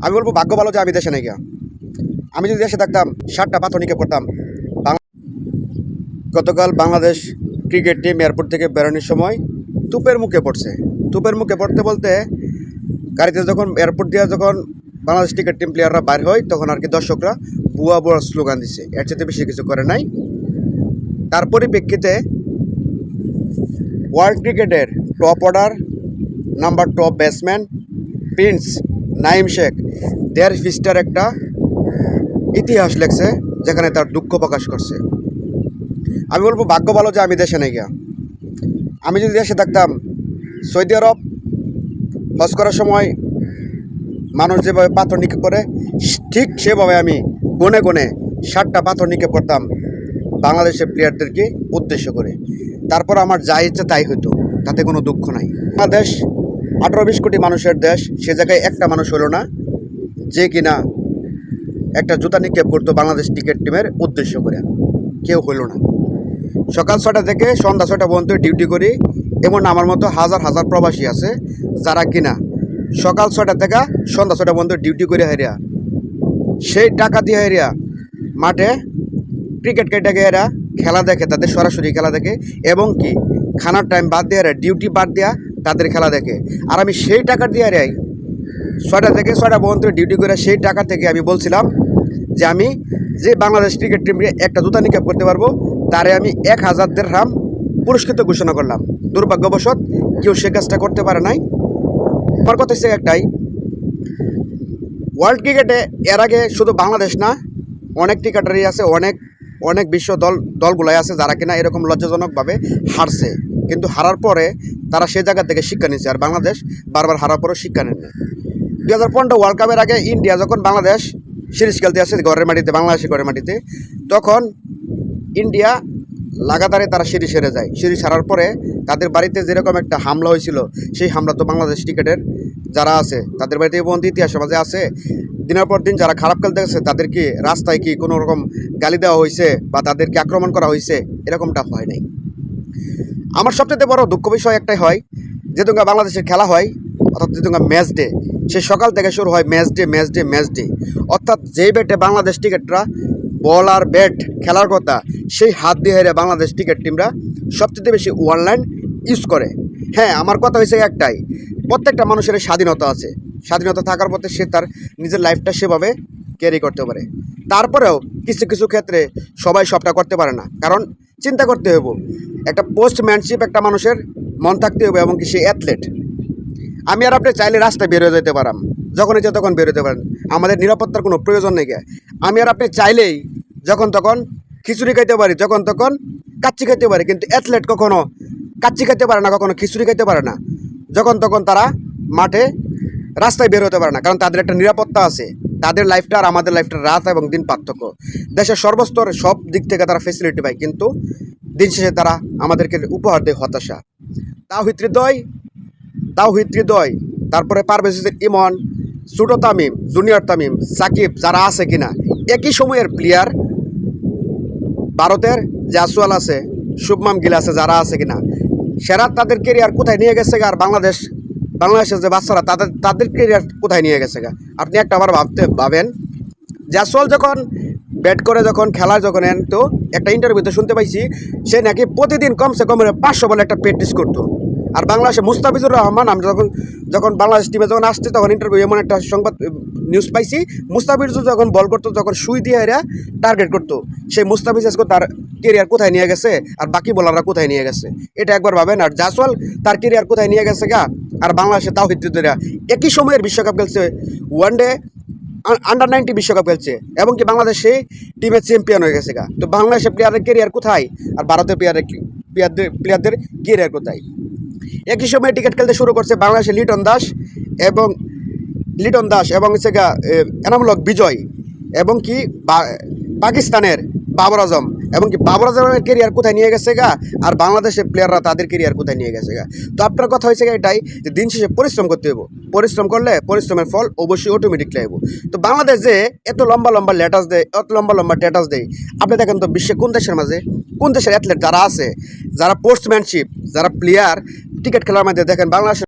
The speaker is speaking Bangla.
আমি বলবো ভাগ্য ভালো যে আমি দেশে নাই গিয়া। আমি যদি দেশে থাকতাম 7টা পাথর নিক্ষেপ করতাম। গতকাল বাংলাদেশ ক্রিকেট টিম এয়ারপোর্ট থেকে বেরোনোর সময় তুপের মুখে পড়ছে। তুপের মুখে পড়তে বলতে গাড়িতে যখন এয়ারপোর্ট দিয়ে যখন বাংলাদেশ ক্রিকেট টিম প্লেয়াররা বাইর হয় তখন আর কি দর্শকরা বুয়া বুয়া স্লোগান দিচ্ছে, এর চেয়ে বেশি কিছু করে নাই। তার পরিপ্রেক্ষিতে ওয়ার্ল্ড ক্রিকেটের top order number top batsman Prince Naim Sheikh দেড় পৃষ্ঠার একটা ইতিহাস লেখছে, যেখানে তার দুঃখ প্রকাশ করছে। আমি বলবো ভাগ্য ভালো যে আমি দেশে নেই গিয়া। আমি যদি দেশে থাকতাম, সৌদি আরব হজ করার সময় মানুষ যেভাবে পাথর নিক্ষেপ করে ঠিক সেভাবে আমি গনে গনে 7টা পাথর নিক্ষেপ করতাম বাংলাদেশের প্লেয়ারদেরকে উদ্দেশ্য করে। তারপর আমার যা ইচ্ছে তাই হইতো, তাতে কোনো দুঃখ নাই। বাংলাদেশ 18-20 কোটি মানুষের দেশ, সে জায়গায় একটা মানুষ হলো না যে কিনা একটা জুতা নিক্ষেপ করতো বাংলাদেশ ক্রিকেট টিমের উদ্দেশ্য করে। কেউ হইল না। সকাল 6টা থেকে সন্ধ্যা 6টা পর্যন্ত ডিউটি করি, এমন আমার মতো হাজার হাজার প্রবাসী আছে যারা কিনা সকাল 6টা থেকে সন্ধ্যা 6টা পর্যন্ত ডিউটি করে হারিয়া সেই টাকা দিয়ে হারিয়া মাঠে ক্রিকেট কেটে এরা খেলা দেখে, তাদের সরাসরি খেলা দেখে, এবং কি খানার টাইম বাদ দিয়ে এরা ডিউটি বাদ দেওয়া তাদের খেলা দেখে। আর আমি সেই টাকা দিয়ে হারাই 6টা থেকে 6টা পর্যন্ত ডিউটি করে সেই টাকা থেকে আমি বলছিলাম যে আমি যে বাংলাদেশ ক্রিকেট টিমে একটা জুতা নিক্ষেপ করতে পারবো তারে আমি 1000 দিরহাম পুরস্কৃত ঘোষণা করলাম। দুর্ভাগ্যবশত কেউ সে কাজটা করতে পারে নাই। আমার কথা হচ্ছে একটাই, ওয়ার্ল্ড ক্রিকেটে এর আগে শুধু বাংলাদেশ না, অনেক ক্রিকেটারই আছে, অনেক বিশ্ব দলগুলাই আছে যারা কিনা এরকম লজ্জাজনকভাবে হারছে, কিন্তু হারার পরে তারা সে জায়গা থেকে শিক্ষা নিচ্ছে। আর বাংলাদেশ বারবার হারার পরেও শিক্ষা নেন না। 2015 ওয়ার্ল্ড কাপের আগে ইন্ডিয়া যখন বাংলাদেশ সিরিজ খেলতে আসে ঘরের মাটিতে, বাংলাদেশের ঘরের মাটিতে, তখন ইন্ডিয়া লাগাতারে তারা সিরিজ হেরে যায়। সিরিজ হারার পরে তাদের বাড়িতে যেরকম একটা হামলা হয়েছিল, সেই হামলা তো বাংলাদেশ ক্রিকেটের যারা আছে তাদের বাড়িতে বন্ধু ইতিহাসের মাঝে আছে। দিনের পর দিন যারা খারাপ খেলতে গেছে তাদেরকে রাস্তায় কি কোনো রকম গালি দেওয়া হয়েছে বা তাদেরকে আক্রমণ করা হয়েছে, এরকমটা হয় নাই। আমার সবচেয়ে বড় দুঃখ বিষয় একটাই হয়, যেহেতু বাংলাদেশের খেলা হয় অর্থাৎ যেহেতু ম্যাচ ডে, সে সকাল থেকে শুরু হয় ম্যাচ ডে, অর্থাৎ যেই ব্যাটে বাংলাদেশ ক্রিকেটরা বল আর ব্যাট খেলার কথা, সেই হাত দিয়ে হেরে বাংলাদেশ ক্রিকেট টিমরা সবচেয়ে বেশি অনলাইন ইউজ করে। হ্যাঁ, আমার কথা হয়েছে একটাই, প্রত্যেকটা মানুষের স্বাধীনতা আছে, স্বাধীনতা থাকার পথে সে তার নিজের লাইফটা সেভাবে ক্যারি করতে পারে। তারপরেও কিছু কিছু ক্ষেত্রে সবাই সবটা করতে পারে না, কারণ চিন্তা করতে হইব একটা পোস্টম্যানশিপ একটা মানুষের মন থাকতে হবে, এবং কি সে অ্যাথলেট। আমি আর আপনি চাইলে রাস্তায় বেরোয় যেতে পারাম, যখন ইচ্ছে তখন বেরোতে পারেন, আমাদের নিরাপত্তার কোনো প্রয়োজন নেই। আমি আর আপনি চাইলেই যখন তখন খিচুড়ি খাইতে পারি, যখন তখন কাচ্চি খাইতে পারি, কিন্তু অ্যাথলেট কখনো কাচ্চি খাইতে পারে না, কখনো খিচুড়ি খাইতে পারে না, যখন তখন তারা মাঠে রাস্তায় বের হতে পারে না, কারণ তাদের একটা নিরাপত্তা আছে। তাদের লাইফটা আর আমাদের লাইফটার রাত এবং দিন পার্থক্য। দেশের সর্বস্তরে সব দিক থেকে তারা ফেসিলিটি পায়, কিন্তু দিন শেষে তারা আমাদেরকে উপহার দেয় হতাশা। তাওহিদ হৃদয়, তারপরে পারভেজ হোসেন ইমন, ছোটো তামিম, জুনিয়র তামিম, সাকিব যারা আছে কিনা একই সময়ের প্লেয়ার, ভারতের জাসওয়াল আছে, শুভমান গিল আছে, যারা আছে কিনা সেরা তাদের কেরিয়ার কোথায় নিয়ে গেছে গা, আর বাংলাদেশের যে বাচ্চারা তাদের কেরিয়ার কোথায় নিয়ে গেছে গা। আপনি একটা আবার ভাবেন, জাসওয়াল যখন ব্যাট করে যখন খেলায় যখন তো একটা ইন্টারভিউতে শুনতে পাইছি সে নাকি প্রতিদিন কমসে কম 500 বলে একটা প্র্যাকটিস করতো। আর বাংলাদেশে মুস্তাফিজুর রহমান, আমরা যখন বাংলাদেশ টিমে যখন আসছে তখন ইন্টারভিউ এমন একটা সংবাদ নিউজ পাইছি, মুস্তাফিজুর যখন বল করতো তখন সুই দিয়ে এরা টার্গেট করতো। সেই মুস্তাফিজ আজকে তার কেরিয়ার কোথায় নিয়ে গেছে আর বাকি বোলাররা কোথায় নিয়ে গেছে, এটা একবার ভাবেন। আর জাসওয়াল তার কেরিয়ার কোথায় নিয়ে গেছে গা, আর বাংলাদেশে তাওহিদ হৃদয়রা একই সময়ের বিশ্বকাপ খেলছে, ওয়ানডে আন্ডার 90 বিশ্বকাপ খেলছে, এবং কি বাংলাদেশ সেই টিমের চ্যাম্পিয়ন হয়ে গেছে গা। তো বাংলাদেশের প্লেয়ারের কেরিয়ার কোথায় আর ভারতের প্লেয়ারদের কেরিয়ার কোথায়? একই সময় ক্রিকেট খেলতে শুরু করছে বাংলাদেশের লিটন দাস এবং হচ্ছে গা এনামূলক বিজয়, এবং কি পাকিস্তানের বাবর আজম, এবং কি বাবর আজমের কেরিয়ার কোথায় নিয়ে গেছে গা, আর বাংলাদেশের প্লেয়াররা তাদের কেরিয়ার কোথায় নিয়ে গেছে গা। তো আপনার কথা হয়েছে গা এটাই যে দিন শেষে পরিশ্রম করতে হবে, পরিশ্রম করলে পরিশ্রমের ফল অবশ্যই অটোমেটিকলি আসবে। তো বাংলাদেশ যে এত লম্বা লম্বা স্ট্যাটাস দেয়, আপনি দেখেন তো বিশ্বে কোন দেশের অ্যাথলেট যারা আছে, যারা পোস্টম্যানশিপ, যারা প্লেয়ার ক্রিকেট খেলার মধ্যে দেখেন বাংলাদেশ